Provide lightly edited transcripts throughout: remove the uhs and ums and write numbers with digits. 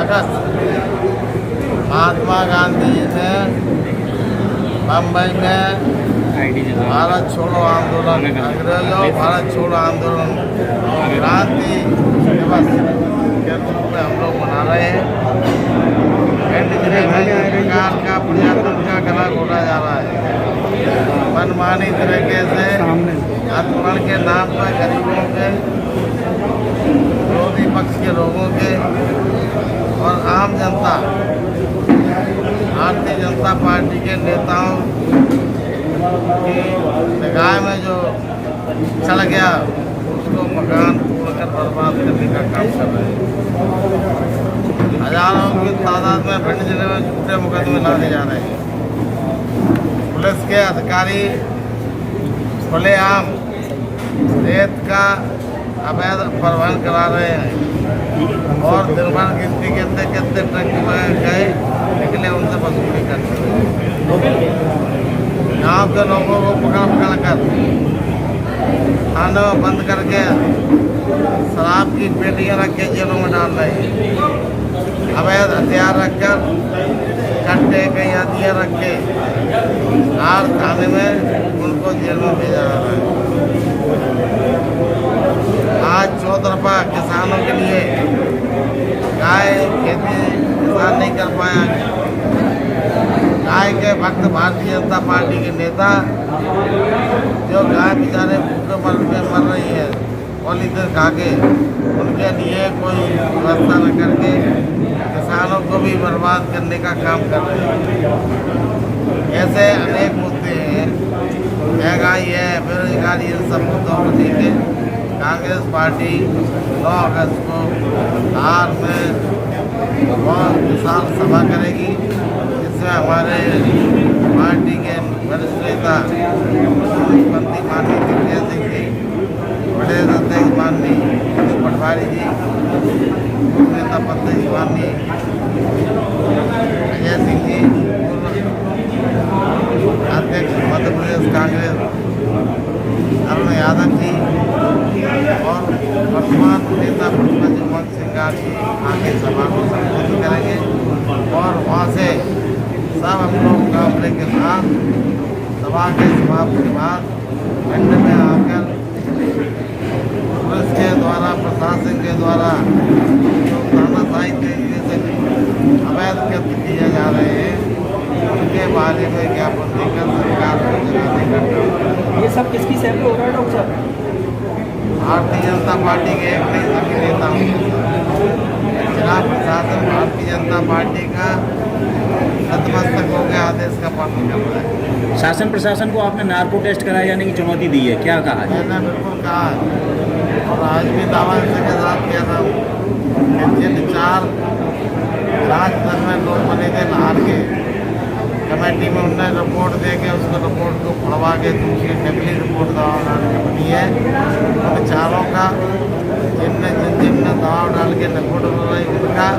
अगस्त महात्मा गांधी ने बम्बई में भारत छोड़ो आंदोलन, अंग्रेजों भारत छोड़ो आंदोलन क्रांति दिवस के रूप में हम लोग मना रहे हैं। भिंड जिले में सरकार का प्रशासन का गला घोटा जा रहा है। मनमानी तरीके से आंदोलन के नाम पर गरीबों के, विरोधी पक्ष के लोगों के और आम जनता, भारतीय जनता पार्टी के नेताओं की निगाह में जो चल गया उसको मकान तोड़कर बर्बाद करने का काम कर रहे हैं। हजारों की तादाद में भिंड जिले में झूठे मुकदमे लाए जा रहे हैं। पुलिस के अधिकारी खुलेआम रेत का अवैध परिवहन करा रहे हैं और दिन भर गिनती कितने ट्रक गए निकले उनसे वसूली करते हैं। गाँव के लोगों को पकड़ कर थानों में बंद करके शराब की पेटियां रख के जेलों में डाल रहे हैं। अवैध हथियार रखकर कट्टे कहीं दिया रख के हर थाने में उनको जेल में भेजा जा रहा है। आज चौतरफा किसानों के लिए गाय खेती किसान नहीं कर पाया। गाय के भक्त भारतीय जनता पार्टी के नेता जो गाय बेचारे भूखे मर रही है पॉलीथिन खा के, उनके लिए कोई व्यवस्था न करके किसानों को भी बर्बाद करने का काम कर रहे हैं। ऐसे अनेक मुद्दे हैं, महंगाई है, बेरोजगारी, इन सब मुद्दों को लेके कांग्रेस पार्टी 9 अगस्त को धार में बहुत विशाल सभा करेगी, जिसमें हमारे पार्टी के वरिष्ठ नेता मुख्यमंत्री माननीय दिग्विजय सिंह जी, प्रदेश अध्यक्ष माननीय पटवारी जी, उप नेता प्रदेश माननीय अजय सिंह जी, अध्यक्ष मध्य प्रदेश कांग्रेस अरुण यादव जी और वर्तमान नेता मनमोहन सिंह जी आगे सभा को संबोधित करेंगे और वहाँ से सब हम लोग काफले के साथ सभा के समाप्ति के बाद भिंड में आकर पुलिस के द्वारा, प्रशासन के द्वारा जो तानाशाही तरीके से अवैध कृत्य किए जा रहे हैं उनके बारे में ज्ञापन देकर सरकार को जगाने का काम करें। ये सब किसकी सहमति हो रहा है डॉक्टर साहब? भारतीय जनता पार्टी के एक नहीं सभी नेताओं के जिला प्रशासन भारतीय जनता पार्टी का नतमस्तक होकर आदेश का पालन कर रहा है। शासन प्रशासन को आपने नार्को टेस्ट कराए जाने की चुनौती दी है, क्या कहा है? मैंने बिल्कुल कहा है और आज भी दावा के साथ किया था कि जिन 4 जांच दल में लोग बने थे नहार के कमेटी में, उनने रिपोर्ट दे के उसको रिपोर्ट को पढ़वा के दूसरी नकली रिपोर्ट दवा बनी है, उन चारों का जिनने दवा डाल के रिपोर्ट बनाई उनका,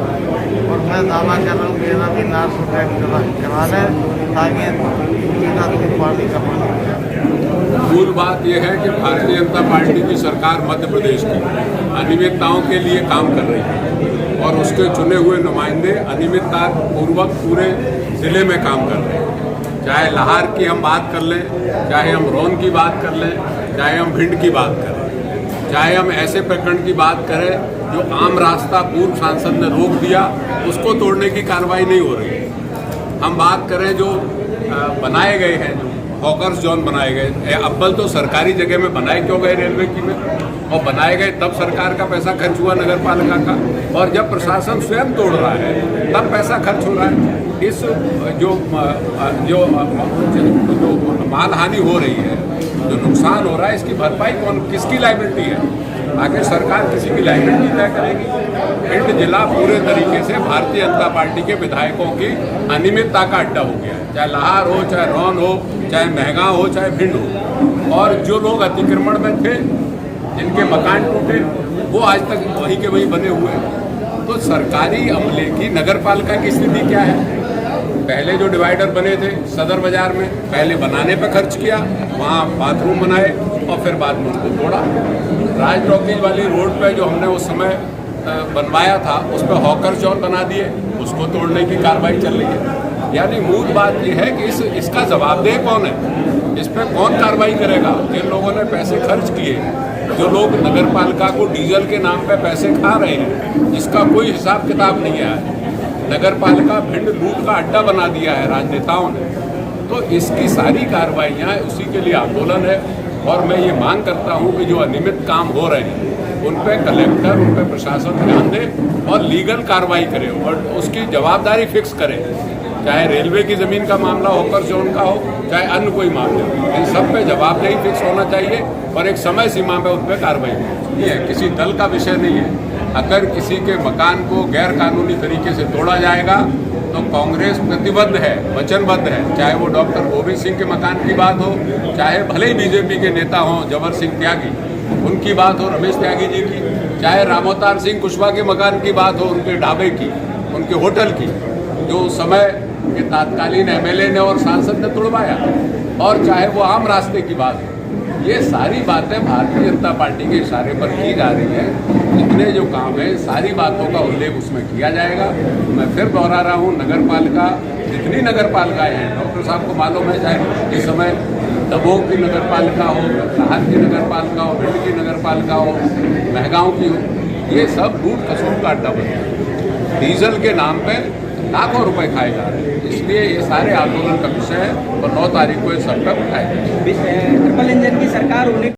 और मैं दावा कर रहा हूँ मेरा भी नार्को टेस्ट करा लें ताकि पानी का पानी हो जाए। मूल बात यह है कि भारतीय जनता पार्टी की सरकार मध्य प्रदेश की अनियमितताओं के लिए काम कर रही है और उसके चुने हुए नुमाइंदे अनियमितता पूर्वक पूरे ज़िले में काम कर रहे हैं। चाहे लाहौर की हम बात कर लें, चाहे हम रोन की बात कर लें, चाहे हम भिंड की बात करें, चाहे हम ऐसे प्रकरण की बात करें जो आम रास्ता पूर्व सांसद ने रोक दिया उसको तोड़ने की कार्रवाई नहीं हो रही है। हम बात करें जो बनाए गए हैं, हॉकर्स जोन बनाए गए, अव्वल तो सरकारी जगह में बनाए क्यों गए रेलवे की में, और बनाए गए तब सरकार का पैसा खर्च हुआ नगर पालिका का, और जब प्रशासन स्वयं तोड़ रहा है तब पैसा खर्च हो रहा है। इस जो मानहानि हो रही है, जो नुकसान हो रहा है, इसकी भरपाई किसकी लायबिलिटी है? आखिर सरकार किसी की लायबिलिटी तय करेगी? भिंड जिला पूरे तरीके से भारतीय जनता पार्टी के विधायकों की अनियमितता का अड्डा हो गया है, चाहे लाहौर हो, चाहे रोन हो, चाहे महगांव हो, चाहे भिंड हो। और जो लोग अतिक्रमण में थे, जिनके मकान टूटे, वो आज तक वहीं के वहीं बने हुए हैं। तो सरकारी अमले की नगर पालिका की स्थिति क्या है? पहले जो डिवाइडर बने थे सदर बाजार में, पहले बनाने पर खर्च किया, वहाँ बाथरूम बनाए और फिर बाद में उनको तोड़ा। राज टॉकीज वाली रोड पे जो हमने उस समय बनवाया था उस पर हॉकर चौर बना दिए, उसको तोड़ने की कार्रवाई चल रही है। यानी मूल बात यह है कि इसका जवाबदेह कौन है, इस पर कौन कार्रवाई करेगा। जिन लोगों ने पैसे खर्च किए, जो लोग नगर पालिका को डीजल के नाम पे पैसे खा रहे हैं, इसका कोई हिसाब किताब नहीं है। नगर पालिका भिंड लूट का अड्डा बना दिया है राजनेताओं ने। तो इसकी सारी कार्रवाइयाँ उसी के लिए आंदोलन है। और मैं ये मांग करता हूँ कि जो अनियमित काम हो रहे हैं उन पर कलेक्टर, उन पर प्रशासन ध्यान दे और लीगल कार्रवाई करे और उसकी जवाबदारी फिक्स करे। चाहे रेलवे की ज़मीन का मामला होकर जोन का हो, चाहे अन्य कोई मामला, इन सब पे जवाबदेही फिक्स होना चाहिए और एक समय सीमा में उन पर कार्रवाई। ये किसी दल का विषय नहीं है। अगर किसी के मकान को गैर कानूनी तरीके से तोड़ा जाएगा तो कांग्रेस प्रतिबद्ध है, वचनबद्ध है। चाहे वो डॉक्टर गोविंद सिंह के मकान की बात हो, चाहे भले ही बीजेपी के नेता हों जवर सिंह त्यागी, उनकी बात हो, रमेश त्यागी जी की, चाहे रामोतार सिंह कुशवाहा के मकान की बात हो, उनके ढाबे की, उनके होटल की, जो उस समय के तात्कालीन एमएलए ने और सांसद ने तोड़वाया, और चाहे वो आम रास्ते की बात हो। ये सारी बातें भारतीय जनता पार्टी के इशारे पर की जा रही है। जितने जो काम है सारी बातों का उल्लेख उसमें किया जाएगा। मैं फिर दोहरा रहा हूँ, नगर पालिका, जितनी नगर पालिकाएँ हैं, डॉक्टर साहब को मालूम है, चाहे इस समय दमोह की नगर पालिका हो, लाहौर की नगर पालिका हो, भिंड की नगर पालिका हो, महगांव की हो, ये सब लूट खसोट का अड्डा बना है। डीजल के नाम पे लाखों रुपए खाए जा रहे हैं। इसलिए ये सारे आंदोलन का विषय है और 9 तारीख को ये सब पे उठाए जाएंगे। ट्रिपल इंजन की सरकार होने